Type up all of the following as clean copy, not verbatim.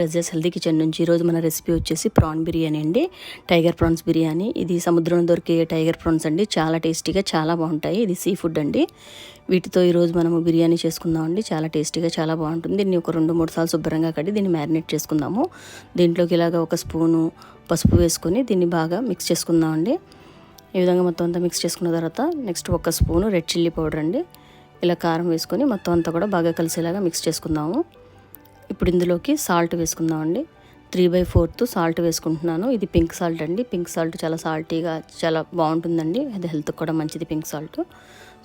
Razia's healthy kitchen నుంచి ఈరోజు మన రెసిపీ వచ్చేసి ప్రాన్ బిర్యానీ అండి. Tiger prawns biryani. ఇది సముద్రంలో దొరికే టైగర్ ప్రాన్స్ అండి. చాలా టేస్టీగా చాలా బాగుంటాయి. ఇది సీ ఫుడ్ అండి. వీటితో ఈరోజు మనము బిర్యానీ చేసుకుందామండి. చాలా టేస్టీగా చాలా బాగుంటుంది. దీన్ని ఒక 2-3 సార్లు శుభ్రంగా కడిగి దీన్ని మ్యారినేట్ చేసుకుందాము. దీంట్లోకి ఇలాగ ఒక స్పూను పసుపు వేసుకొని దీన్ని బాగా మిక్స్ చేసుకుందామండి. ఈ విధంగా మొత్తం అంతా మిక్స్ చేసుకున్న తర్వాత నెక్స్ట్ ఒక స్పూను రెడ్ చిల్లీ పౌడర్ అండి. ఇలా కారం వేసుకొని మొత్తం అంతా కూడా బాగా కలిసేలాగా మిక్స్ చేసుకుందాము. ఇప్పుడు ఇందులోకి సాల్ట్ వేసుకుందామండి. 3/4 సాల్ట్ వేసుకుంటున్నాను. ఇది పింక్ సాల్ట్ అండి. పింక్ సాల్ట్ చాలా సాల్టీగా చాలా బాగుంటుందండి. అది హెల్త్కి కూడా మంచిది pink salt.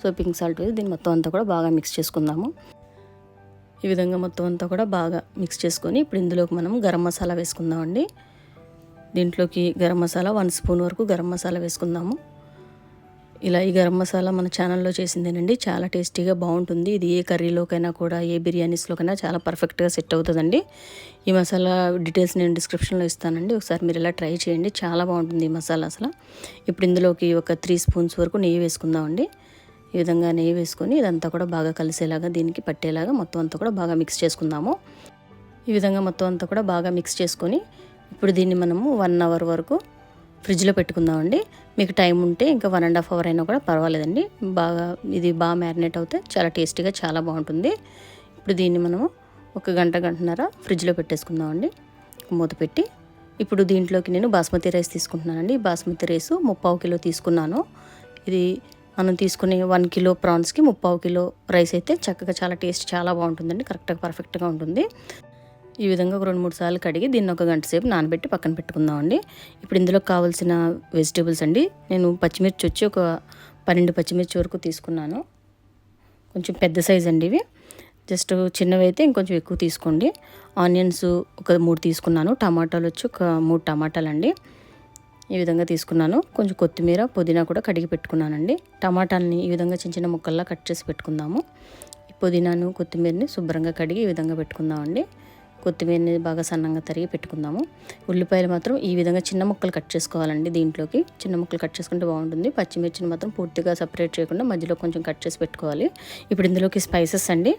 So pink salt వేసి దీన్ని మొత్తం అంతా కూడా బాగా మిక్స్ చేసుకుందాము. ఈ విధంగా మొత్తం అంతా కూడా బాగా మిక్స్ చేసుకొని ఇప్పుడు ఇందులోకి మనం గరం మసాలా వేసుకుందామండి. దీంట్లోకి గరం మసాలా 1 స్పూన్ వరకు గరం మసాలా వేసుకుందాము. ఇలా ఈ గరం మసాలా మన ఛానల్లో చేసిందేనండి. చాలా టేస్టీగా బాగుంటుంది. ఇది ఏ కర్రీలోకైనా కూడా ఏ బిర్యానీస్లోకైనా చాలా పర్ఫెక్ట్గా సెట్ అవుతుందండి. ఈ మసాలా డీటెయిల్స్ నేను డిస్క్రిప్షన్లో ఇస్తానండి. ఒకసారి మీరు ఇలా ట్రై చేయండి. చాలా బాగుంటుంది ఈ మసాలా అసలు. ఇప్పుడు ఇందులోకి ఒక 3 స్పూన్స్ వరకు నెయ్యి వేసుకుందామండి. ఈ విధంగా నెయ్యి వేసుకొని ఇదంతా కూడా బాగా కలిసేలాగా దీనికి పట్టేలాగా మొత్తం అంతా కూడా బాగా మిక్స్ చేసుకుందాము. ఈ విధంగా మొత్తం అంతా కూడా బాగా మిక్స్ చేసుకొని ఇప్పుడు దీన్ని మనము 1 అవర్ వరకు ఫ్రిడ్జ్లో పెట్టుకుందామండి. మీకు టైం ఉంటే ఇంకా 1.5 అవర్ అయినా కూడా పర్వాలేదండి. ఇది బాగా మ్యారినేట్ అవుతే చాలా టేస్టీగా చాలా బాగుంటుంది. ఇప్పుడు దీన్ని మనము ఒక గంటన్నర ఫ్రిడ్జ్లో పెట్టేసుకుందామండి. మూత పెట్టి ఇప్పుడు దీంట్లోకి నేను బాస్మతి రైస్ తీసుకుంటున్నానండి. బాస్మతి రైస్ 3/4 కిలో తీసుకున్నాను. ఇది మనం తీసుకునే 1 కిలో ప్రాన్స్కి 3/4 కిలో రైస్ అయితే చక్కగా చాలా టేస్ట్ చాలా బాగుంటుందండి. కరెక్ట్గా పర్ఫెక్ట్గా ఉంటుంది. ఈ విధంగా ఒక 2-3 సార్లు కడిగి దీన్ని ఒక గంట సేపు నానబెట్టి పక్కన పెట్టుకుందామండి. ఇప్పుడు ఇందులో కావాల్సిన వెజిటేబుల్స్ అండి. నేను పచ్చిమిర్చి వచ్చి ఒక 12 పచ్చిమిర్చి వరకు తీసుకున్నాను. కొంచెం పెద్ద సైజ్ అండి ఇవి. జస్ట్ చిన్నవి అయితే ఇంకొంచెం ఎక్కువ తీసుకోండి. ఆనియన్స్ ఒక 3 తీసుకున్నాను. టమాటాలు వచ్చి ఒక 3 టమాటాలు అండి. ఈ విధంగా తీసుకున్నాను. కొంచెం కొత్తిమీర పుదీనా కూడా కడిగి పెట్టుకున్నానండి. టమాటాలని ఈ విధంగా చిన్న చిన్న ముక్కల్లా కట్ చేసి పెట్టుకుందాము. ఈ పుదీనాను కొత్తిమీరని శుభ్రంగా కడిగి ఈ విధంగా పెట్టుకుందామండి. కొత్తిమీరని బాగా సన్నంగా తరిగి పెట్టుకుందాము. ఉల్లిపాయలు మాత్రం ఈ విధంగా చిన్న ముక్కలు కట్ చేసుకోవాలండి. దీంట్లోకి చిన్న ముక్కలు కట్ చేసుకుంటే బాగుంటుంది. పచ్చిమిర్చిని మాత్రం పూర్తిగా సపరేట్ చేయకుండా మధ్యలో కొంచెం కట్ చేసి పెట్టుకోవాలి. ఇప్పుడు ఇందులోకి స్పైసెస్ అండి.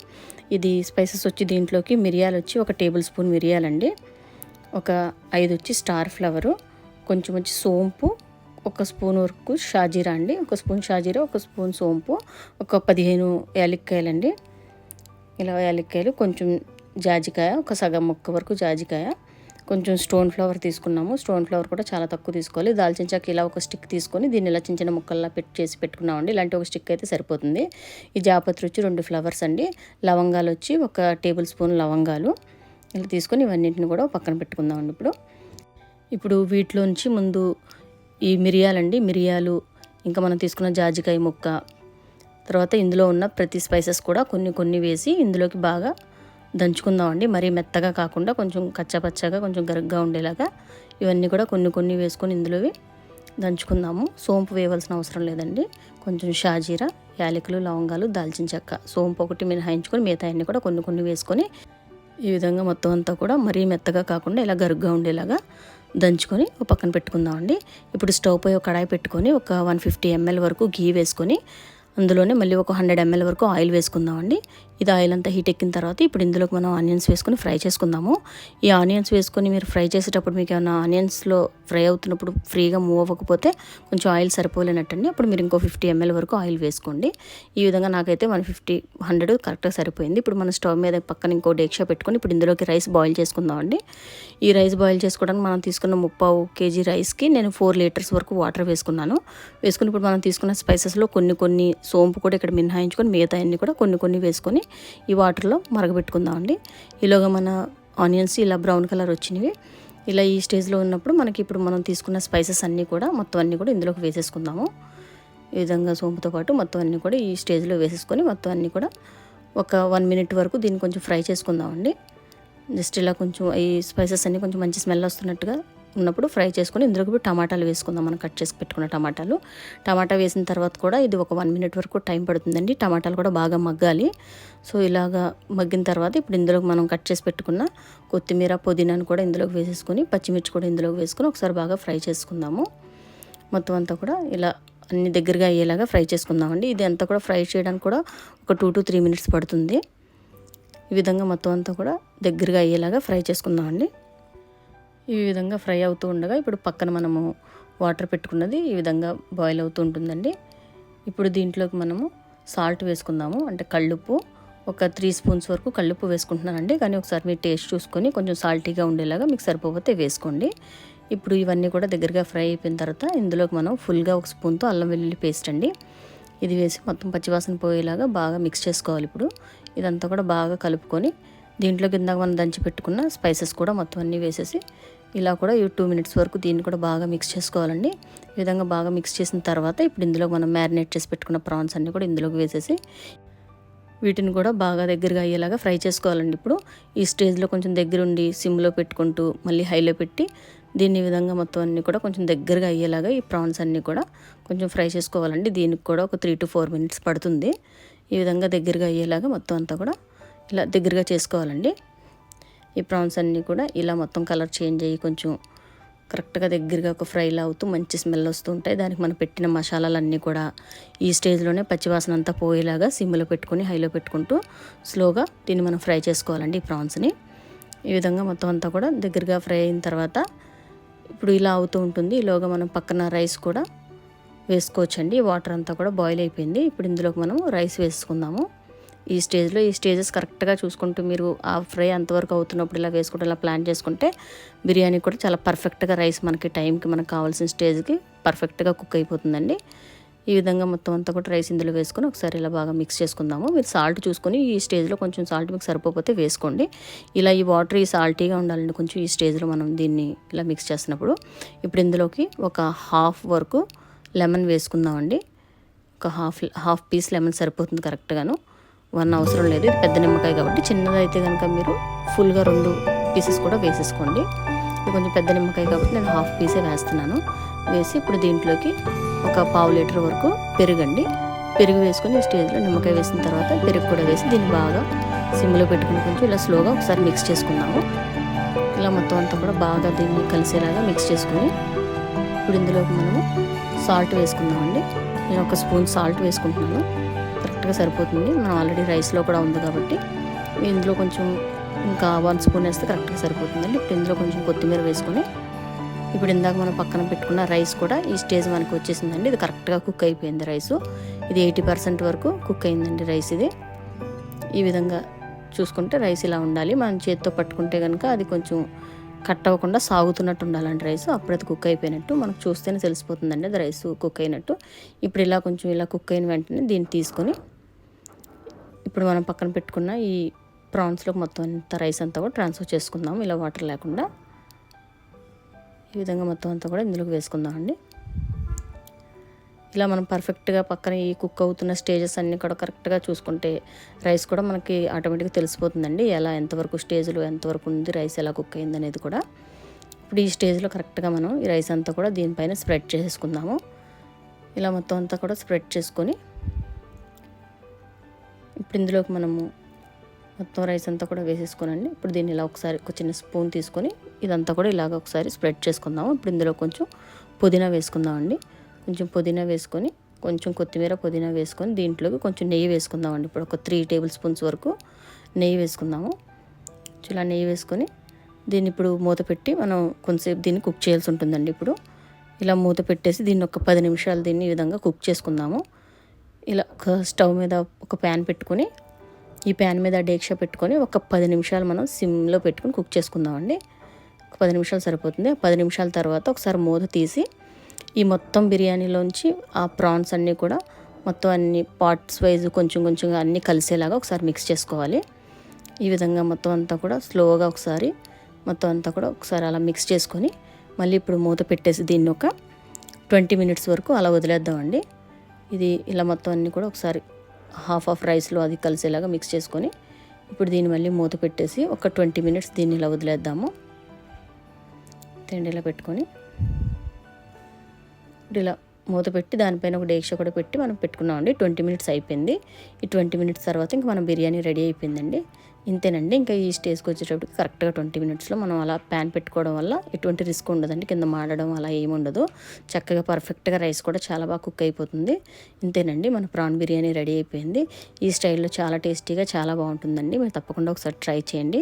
ఇది స్పైసెస్ వచ్చి దీంట్లోకి మిరియాలు వచ్చి ఒక టేబుల్ స్పూన్ మిరియాలండి, ఒక 5 వచ్చి స్టార్ ఫ్లవరు, కొంచెం వచ్చి సోంపు, ఒక స్పూన్ వరకు షాజీరా అండి, ఒక స్పూన్ షాజీరా, ఒక స్పూన్ సోంపు, ఒక 15 యాలక్కాయలండి. ఇలా యాలక్కాయలు, కొంచెం జాజికాయ, ఒక సగం ముక్క వరకు జాజికాయ, కొంచెం స్టోన్ ఫ్లవర్ తీసుకున్నాము. స్టోన్ ఫ్లవర్ కూడా చాలా తక్కువ తీసుకోవాలి. దాల్చిన చెక్క ఇలా ఒక స్టిక్ తీసుకొని దీన్ని ఇలా చిన్న చిన్న ముక్కల్లా చేసి పెట్టుకున్నామండి. ఇలాంటి ఒక స్టిక్ అయితే సరిపోతుంది. ఈ జాపత్రి వచ్చి 2 ఫ్లవర్స్ అండి. లవంగాలు వచ్చి ఒక టేబుల్ స్పూన్ లవంగాలు. ఇలా తీసుకొని ఇవన్నింటిని కూడా పక్కన పెట్టుకుందామండి. ఇప్పుడు వీటిలోంచి ముందు ఈ మిరియాలండి, మిరియాలు, ఇంకా మనం తీసుకున్న జాజికాయ ముక్క, తర్వాత ఇందులో ఉన్న ప్రతి స్పైసెస్ కూడా కొన్ని కొన్ని వేసి ఇందులోకి బాగా దంచుకుందామండి. మరీ మెత్తగా కాకుండా కొంచెం కచ్చాపచ్చగా కొంచెం గరుగ్గా ఉండేలాగా ఇవన్నీ కూడా కొన్ని కొన్ని వేసుకొని ఇందులోవి దంచుకుందాము. సోంపు వేయవలసిన అవసరం లేదండి. కొంచెం షాజీరా, యాలకులు, లవంగాలు, దాల్చిన చెక్క, సోంపు ఒకటి మినహాయించుకొని మిగతా అన్నీ కూడా కొన్ని కొన్ని వేసుకొని ఈ విధంగా మొత్తం అంతా కూడా మరీ మెత్తగా కాకుండా ఇలా గరుగ్గా ఉండేలాగా దంచుకొని ఒక పక్కన పెట్టుకుందామండి. ఇప్పుడు స్టవ్ పై ఒక కడాయి పెట్టుకొని ఒక 150 ml వరకు ఘీ వేసుకొని అందులోనే మళ్ళీ ఒక 100 ml వరకు ఆయిల్ వేసుకుందామండి. ఇది ఆయిల్ అంతా హీట్ ఎక్కిన తర్వాత ఇప్పుడు ఇందులోకి మనం ఆనియన్స్ వేసుకొని ఫ్రై చేసుకుందాము. ఈ ఆనియన్స్ వేసుకొని మీరు ఫ్రై చేసేటప్పుడు మీకు ఏమైనా ఆనియన్స్లో ఫ్రై అవుతున్నప్పుడు ఫ్రీగా మూవ్ అవ్వకపోతే కొంచెం ఆయిల్ సరిపోలేనట్టండి. అప్పుడు మీరు ఇంకో 50 ml వరకు ఆయిల్ వేసుకోండి. ఈ విధంగా నాకైతే 100 కరెక్ట్గా సరిపోయింది. ఇప్పుడు మనం స్టవ్ మీద పక్కన ఇంకో డేక్షా పెట్టుకొని ఇప్పుడు ఇందులోకి రైస్ బాయిల్ చేసుకుందామండి. ఈ రైస్ బాయిల్ చేసుకోవడానికి మనం తీసుకున్న 3/4 kg రైస్కి నేను 4 లీటర్స్ వరకు వాటర్ వేసుకున్నాను. వేసుకుని ఇప్పుడు మనం తీసుకున్న స్పైసెస్లో కొన్ని సోంపు కూడా ఇక్కడ మినహాయించుకొని మిగతా అన్ని కూడా కొన్ని కొన్ని వేసుకొని ఈ వాటర్లో మరగబెట్టుకుందామండి. ఈలోగా మన ఆనియన్స్ ఇలా బ్రౌన్ కలర్ వచ్చినవి. ఇలా ఈ స్టేజ్లో ఉన్నప్పుడు మనకి ఇప్పుడు మనం తీసుకున్న స్పైసెస్ అన్నీ కూడా మొత్తం అన్నీ కూడా ఇందులోకి వేసేసుకుందాము. ఈ విధంగా సోంపుతో పాటు మొత్తం అన్నీ కూడా ఈ స్టేజ్లో వేసేసుకొని మొత్తం అన్నీ కూడా ఒక 1 minute వరకు దీన్ని కొంచెం ఫ్రై చేసుకుందామండి. జస్ట్ ఇలా కొంచెం ఈ స్పైసెస్ అన్నీ కొంచెం మంచి స్మెల్ వస్తున్నట్టుగా ఉన్నప్పుడు ఫ్రై చేసుకొని ఇందులోకి ఇప్పుడు టమాటాలు వేసుకుందాం. మనం కట్ చేసి పెట్టుకున్న టమాటా వేసిన తర్వాత కూడా ఇది ఒక 1 minute వరకు టైం పడుతుందండి. టమాటాలు కూడా బాగా మగ్గాలి. సో ఇలాగా మగ్గిన తర్వాత ఇప్పుడు ఇందులోకి మనం కట్ చేసి పెట్టుకున్న కొత్తిమీర, పుదీనాను కూడా ఇందులోకి వేసేసుకొని పచ్చిమిర్చి కూడా ఇందులోకి వేసుకొని ఒకసారి బాగా ఫ్రై చేసుకుందాము. మొత్తం అంతా కూడా ఇలా అన్ని దగ్గరగా అయ్యేలాగా ఫ్రై చేసుకుందామండి. ఇది అంతా కూడా ఫ్రై చేయడానికి కూడా ఒక 2 to 3 minutes పడుతుంది. ఈ విధంగా మొత్తం అంతా కూడా దగ్గరగా అయ్యేలాగా ఫ్రై చేసుకుందామండి. ఈ విధంగా ఫ్రై అవుతూ ఉండగా ఇప్పుడు పక్కన మనము వాటర్ పెట్టుకున్నది ఈ విధంగా బాయిల్ అవుతూ ఉంటుందండి. ఇప్పుడు దీంట్లోకి మనము సాల్ట్ వేసుకుందాము. అంటే కల్లుప్పు ఒక 3 స్పూన్స్ వరకు కల్లుప్పు వేసుకుంటున్నానండి. కానీ ఒకసారి మీరు టేస్ట్ చూసుకొని కొంచెం సాల్టీగా ఉండేలాగా మీకు సరిపోతే వేసుకోండి. ఇప్పుడు ఇవన్నీ కూడా దగ్గరగా ఫ్రై అయిపోయిన తర్వాత ఇందులోకి మనం ఫుల్గా 1 స్పూన్తో అల్లం వెల్లుల్లి పేస్ట్ అండి ఇది వేసి మొత్తం పచ్చివాసన పోయేలాగా బాగా మిక్స్ చేసుకోవాలి. ఇప్పుడు ఇదంతా కూడా బాగా కలుపుకొని దీంట్లోకి ఇందాక మనం దంచి పెట్టుకున్న స్పైసెస్ కూడా మొత్తం అన్నీ వేసేసి ఇలా కూడా 2 మినిట్స్ వరకు దీన్ని కూడా బాగా మిక్స్ చేసుకోవాలండి. ఈ విధంగా బాగా మిక్స్ చేసిన తర్వాత ఇప్పుడు ఇందులో మనం మ్యారినేట్ చేసి పెట్టుకున్న ప్రాన్స్ అన్నీ కూడా ఇందులోకి వేసేసి వీటిని కూడా బాగా దగ్గరగా అయ్యేలాగా ఫ్రై చేసుకోవాలండి. ఇప్పుడు ఈ స్టేజ్లో కొంచెం దగ్గరుండి సిమ్లో పెట్టుకుంటూ మళ్ళీ హైలో పెట్టి దీన్ని ఈ విధంగా మొత్తం అన్నీ కూడా కొంచెం దగ్గరగా అయ్యేలాగా ఈ ప్రాన్స్ అన్నీ కూడా కొంచెం ఫ్రై చేసుకోవాలండి. దీనికి కూడా ఒక 3 to 4 మినిట్స్ పడుతుంది. ఈ విధంగా దగ్గరగా అయ్యేలాగా మొత్తం అంతా కూడా ఇలా దగ్గరగా చేసుకోవాలండి. ఈ ప్రాన్స్ అన్నీ కూడా ఇలా మొత్తం కలర్ చేంజ్ అయ్యి కొంచెం కరెక్ట్గా దగ్గరగా ఒక ఫ్రైలా అవుతూ మంచి స్మెల్ వస్తూ ఉంటాయి. దానికి మనం పెట్టిన మసాలాలన్నీ కూడా ఈ స్టేజ్లోనే పచ్చివాసన అంతా పోయేలాగా సిమ్లో పెట్టుకొని హైలో పెట్టుకుంటూ స్లోగా దీన్ని మనం ఫ్రై చేసుకోవాలండి ఈ ప్రాన్స్ని. ఈ విధంగా మొత్తం అంతా కూడా దగ్గరగా ఫ్రై అయిన తర్వాత ఇప్పుడు ఇలా అవుతూ ఉంటుంది. ఈలోగా మనం పక్కన రైస్ కూడా వేసుకోవచ్చండి. వాటర్ అంతా కూడా బాయిల్ అయిపోయింది. ఇప్పుడు ఇందులోకి మనం రైస్ వేసుకుందాము. ఈ స్టేజెస్ కరెక్ట్గా చూసుకుంటూ మీరు ఆ ఫ్రై అంతవరకు అవుతున్నప్పుడు ఇలా వేసుకుంటే ఇలా ప్లాన్ చేసుకుంటే బిర్యానీ కూడా చాలా పర్ఫెక్ట్గా రైస్ మనకి టైంకి మనకు కావాల్సిన స్టేజ్కి పర్ఫెక్ట్గా కుక్ అయిపోతుందండి. ఈ విధంగా మొత్తం అంతా కూడా రైస్ ఇందులో వేసుకొని ఒకసారి ఇలా బాగా మిక్స్ చేసుకుందాము. మీరు సాల్ట్ చూసుకొని ఈ స్టేజ్లో కొంచెం సాల్ట్ మీకు సరిపోతే వేసుకోండి. ఇలా ఈ వాటర్ ఈ సాల్టీగా ఉండాలండి కొంచెం ఈ స్టేజ్లో మనం దీన్ని ఇలా మిక్స్ చేసినప్పుడు. ఇప్పుడు ఇందులోకి ఒక హాఫ్ వరకు లెమన్ వేసుకుందామండి. ఒక హాఫ్ పీస్ లెమన్ సరిపోతుంది కరెక్ట్గాను. 1 అవసరం లేదు. ఇది పెద్ద నిమ్మకాయ కాబట్టి చిన్నదైతే కనుక మీరు ఫుల్గా 2 పీసెస్ కూడా వేసేసుకోండి. ఇది కొంచెం పెద్ద నిమ్మకాయ కాబట్టి నేను హాఫ్ పీసే వేస్తున్నాను. వేసి ఇప్పుడు దీంట్లోకి ఒక 1/2 లీటర్ వరకు పెరుగు వేసుకొని ఈ స్టేజ్లో నిమ్మకాయ వేసిన తర్వాత పెరుగు కూడా వేసి దీన్ని బాగా సిమ్లో పెట్టుకుని కొంచెం ఇలా స్లోగా ఒకసారి మిక్స్ చేసుకుందాము. ఇలా మొత్తం అంతా కూడా బాగా దీన్ని కలిసేలాగా మిక్స్ చేసుకొని ఇప్పుడు ఇందులోకి మనము సాల్ట్ వేసుకుందామండి. నేను 1 స్పూన్ సాల్ట్ వేసుకుంటున్నాను. కరెక్ట్గా సరిపోతుంది. మనం ఆల్రెడీ రైస్లో కూడా ఉంది కాబట్టి ఇందులో కొంచెం ఇంకా 1 స్పూన్ వేస్తే కరెక్ట్గా సరిపోతుందండి. ఇప్పుడు ఇందులో కొంచెం కొత్తిమీర వేసుకొని ఇప్పుడు ఇందాక మనం పక్కన పెట్టుకున్న రైస్ కూడా ఈ స్టేజ్ మనకు వచ్చేసిందండి. ఇది కరెక్ట్గా కుక్ అయిపోయింది రైసు. ఇది 80% వరకు కుక్ అయిందండి రైస్ ఇది. ఈ విధంగా చూసుకుంటే రైస్ ఇలా ఉండాలి. మనం చేతితో పట్టుకుంటే కనుక అది కొంచెం కట్ అవ్వకుండా సాగుతున్నట్టు ఉండాలండి రైస్. అప్పుడు అది కుక్ అయిపోయినట్టు మనకు చూస్తేనే తెలిసిపోతుందండి అది రైస్ కుక్ అయినట్టు. ఇప్పుడు ఇలా కొంచెం ఇలా కుక్ అయిన వెంటనే దీన్ని తీసుకొని ఇప్పుడు మనం పక్కన పెట్టుకున్న ఈ ప్రాన్స్లోకి మొత్తం అంతా రైస్ అంతా కూడా ట్రాన్స్ఫర్ చేసుకుందాం ఇలా వాటర్ లేకుండా. ఈ విధంగా మొత్తం అంతా కూడా ఇందులోకి వేసుకుందామండి. ఇలా మనం పర్ఫెక్ట్గా పక్కన ఈ కుక్ అవుతున్న స్టేజెస్ అన్నీ కూడా కరెక్ట్గా చూసుకుంటే రైస్ కూడా మనకి ఆటోమేటిక్గా తెలిసిపోతుందండి. ఎలా ఎంతవరకు స్టేజ్లో ఎంతవరకు ఉంది రైస్ ఎలా కుక్ అయింది అనేది కూడా. ఇప్పుడు ఈ స్టేజ్లో కరెక్ట్గా మనం ఈ రైస్ అంతా కూడా దీనిపైన స్ప్రెడ్ చేసుకుందాము. ఇలా మొత్తం అంతా కూడా స్ప్రెడ్ చేసుకొని ఇప్పుడు ఇందులోకి మనము మొత్తం రైస్ అంతా కూడా వేసేసుకోనండి. ఇప్పుడు దీన్ని ఇలా ఒకసారి ఒక చిన్న స్పూన్ తీసుకొని ఇదంతా కూడా ఇలాగ ఒకసారి స్ప్రెడ్ చేసుకుందాము. ఇప్పుడు ఇందులో కొంచెం పుదీనా వేసుకుందామండి. కొంచెం పుదీనా వేసుకొని కొంచెం కొత్తిమీర పుదీనా వేసుకొని దీంట్లోకి కొంచెం నెయ్యి వేసుకుందామండి. ఇప్పుడు ఒక 3 టేబుల్ స్పూన్స్ వరకు నెయ్యి వేసుకుందాము. ఇలా నెయ్యి వేసుకొని దీన్ని ఇప్పుడు మూత పెట్టి మనం కొంచెంసేపు దీన్ని కుక్ చేయాల్సి ఉంటుందండి. ఇప్పుడు ఇలా మూత పెట్టేసి దీన్ని ఒక 10 నిమిషాలు దీన్ని ఈ విధంగా కుక్ చేసుకుందాము. ఇలా ఒక స్టవ్ మీద ఒక ప్యాన్ పెట్టుకొని ఈ ప్యాన్ మీద డేక్షా పెట్టుకొని ఒక 10 నిమిషాలు మనం సిమ్లో పెట్టుకొని కుక్ చేసుకుందామండి. ఒక 10 నిమిషాలు సరిపోతుంది. 10 నిమిషాల తర్వాత ఒకసారి మూత తీసి ఈ మొత్తం బిర్యానీలోంచి ఆ ప్రాన్స్ అన్నీ కూడా మొత్తం అన్ని పార్ట్స్ వైజ్ కొంచెం కొంచెంగా అన్నీ కలిసేలాగా ఒకసారి మిక్స్ చేసుకోవాలి. ఈ విధంగా మొత్తం అంతా కూడా స్లోగా ఒకసారి మొత్తం అంతా కూడా ఒకసారి అలా మిక్స్ చేసుకొని మళ్ళీ ఇప్పుడు మూత పెట్టేసి దీన్ని ఒక 20 మినిట్స్ వరకు అలా వదిలేద్దామండి. ఇది ఇలా మొత్తం అన్నీ కూడా ఒకసారి హాఫ్ రైస్లో అది కలిసేలాగా మిక్స్ చేసుకొని ఇప్పుడు దీన్ని మళ్ళీ మూత పెట్టేసి ఒక 20 మినిట్స్ దీన్ని ఇలా వదిలేద్దాము. ఇలా పెట్టుకొని ఇప్పుడు ఇలా మూత పెట్టి దానిపైన ఒక డేక్షా కూడా పెట్టి మనం పెట్టుకున్నామండి. 20 మినిట్స్ అయిపోయింది. ఈ 20 మినిట్స్ తర్వాత ఇంక మనం బిర్యానీ రెడీ అయిపోయిందండి. ఇంతేనండి. ఇంకా ఈ స్టేజ్కి వచ్చేటప్పటికి కరెక్ట్గా 20 మినిట్స్లో మనం అలా ప్యాన్ పెట్టుకోవడం వల్ల ఎటువంటి రిస్క్ ఉండదండి. కింద మాడడం అలా ఏముండదు. చక్కగా పర్ఫెక్ట్గా రైస్ కూడా చాలా బాగా కుక్ అయిపోతుంది. ఇంతేనండి, మన ప్రాన్ బిర్యానీ రెడీ అయిపోయింది. ఈ స్టైల్లో చాలా టేస్టీగా చాలా బాగుంటుందండి. మీరు తప్పకుండా ఒకసారి ట్రై చేయండి.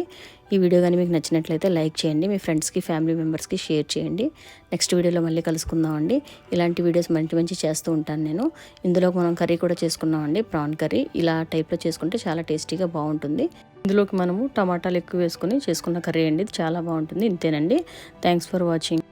ఈ వీడియో కానీ మీకు నచ్చినట్లయితే లైక్ చేయండి. మీ ఫ్రెండ్స్కి, ఫ్యామిలీ మెంబర్స్కి షేర్ చేయండి. నెక్స్ట్ వీడియోలో మళ్ళీ కలుసుకుందామండి. ఇలాంటి వీడియోస్ మంచి చేస్తూ ఉంటాను నేను. ఇందులో మనం కర్రీ కూడా చేసుకున్నామండి, ప్రాన్ కర్రీ. ఇలా టైప్లో చేసుకుంటే చాలా టేస్టీగా బాగుంటుంది. ఇందులోకి మనము టమాటాలు ఎక్కువ వేసుకొని చేసుకున్న కర్రీ అండి, చాలా బాగుంటుంది. ఇంతేనండి. Thanks for watching.